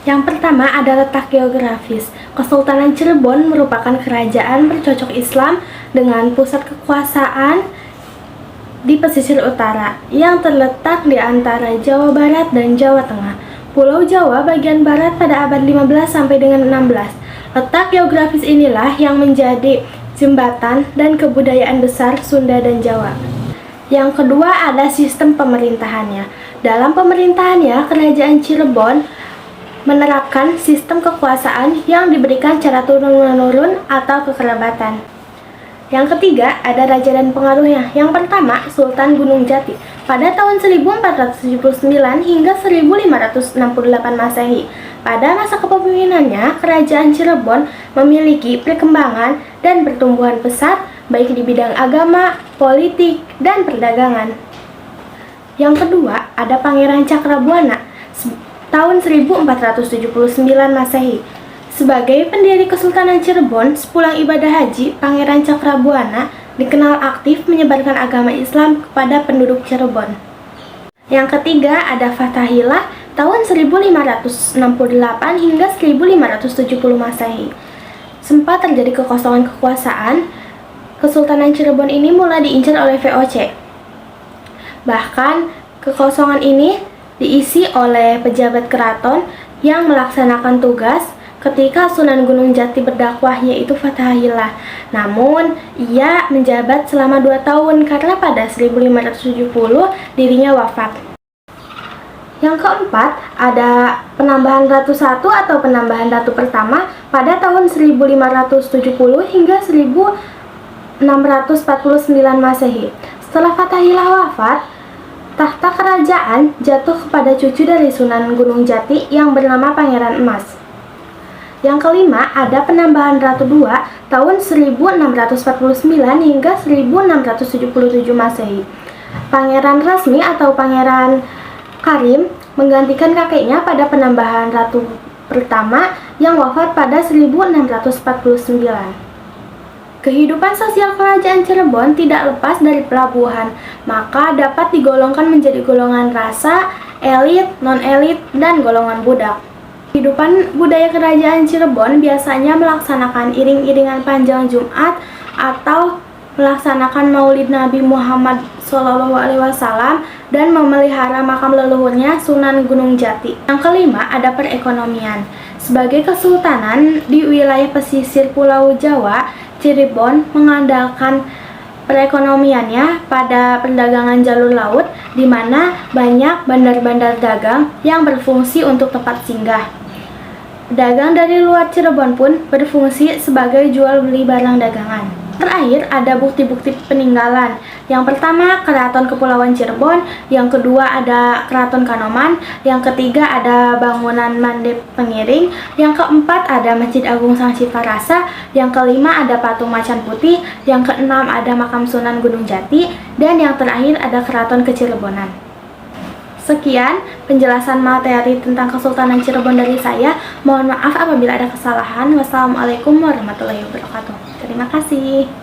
Yang pertama ada letak geografis. Kesultanan Cirebon merupakan kerajaan bercocok Islam dengan pusat kekuasaan di pesisir utara yang terletak di antara Jawa Barat dan Jawa Tengah. Pulau Jawa bagian barat pada abad 15 sampai dengan 16. Letak geografis inilah yang menjadi jembatan dan kebudayaan besar Sunda dan Jawa. Yang kedua ada sistem pemerintahannya. Dalam pemerintahannya, kerajaan Cirebon menerapkan sistem kekuasaan yang diberikan cara turun-menurun atau kekerabatan. Yang ketiga, ada raja dan pengaruhnya. Yang pertama, Sultan Gunung Jati pada tahun 1479 hingga 1568 Masehi. Pada masa kepemimpinannya, kerajaan Cirebon memiliki perkembangan dan pertumbuhan pesat baik di bidang agama, politik, dan perdagangan. Yang kedua, ada Pangeran Cakrabuana tahun 1479 Masehi. Sebagai pendiri Kesultanan Cirebon, sepulang ibadah haji, Pangeran Cakrabuana dikenal aktif menyebarkan agama Islam kepada penduduk Cirebon. Yang ketiga ada Fathahillah tahun 1568 hingga 1570 Masehi. Sempat terjadi kekosongan kekuasaan, Kesultanan Cirebon ini mulai diincar oleh VOC. Bahkan kekosongan ini diisi oleh pejabat keraton yang melaksanakan tugas ketika Sunan Gunung Jati berdakwah, yaitu Fathahillah. Namun, ia menjabat selama 2 tahun karena pada 1570 dirinya wafat. Yang keempat, ada penambahan Ratu Satu atau penambahan Ratu Pertama pada tahun 1570 hingga 1649 Masehi. Setelah Fathahillah wafat, tahta kerajaan jatuh kepada cucu dari Sunan Gunung Jati yang bernama Pangeran Emas. Yang kelima, ada penambahan Ratu II tahun 1649 hingga 1677 Masehi. Pangeran resmi atau Pangeran Karim menggantikan kakeknya pada penambahan Ratu pertama yang wafat pada 1649. Kehidupan sosial kerajaan Cirebon tidak lepas dari pelabuhan, maka dapat digolongkan menjadi golongan rasa, elit, non-elit, dan golongan budak. Kehidupan budaya kerajaan Cirebon biasanya melaksanakan iring-iringan panjang Jumat atau melaksanakan Maulid Nabi Muhammad SAW dan memelihara makam leluhurnya Sunan Gunung Jati. Yang kelima ada perekonomian. Sebagai kesultanan di wilayah pesisir Pulau Jawa, Cirebon mengandalkan perekonomiannya pada perdagangan jalur laut, di mana banyak bandar-bandar dagang yang berfungsi untuk tempat singgah. Pedagang dari luar Cirebon pun berfungsi sebagai jual beli barang dagangan. Terakhir ada bukti-bukti peninggalan. Yang pertama Keraton Kepulauan Cirebon, yang kedua ada Keraton Kanoman, yang ketiga ada bangunan Mandep Pengiring, yang keempat ada Masjid Agung Sang Cipta Rasa, yang kelima ada patung Macan Putih, yang keenam ada makam Sunan Gunung Jati, dan yang terakhir ada Keraton Kecirebonan. Sekian penjelasan materi tentang Kesultanan Cirebon dari saya. Mohon maaf apabila ada kesalahan. Wassalamualaikum warahmatullahi wabarakatuh. Terima kasih.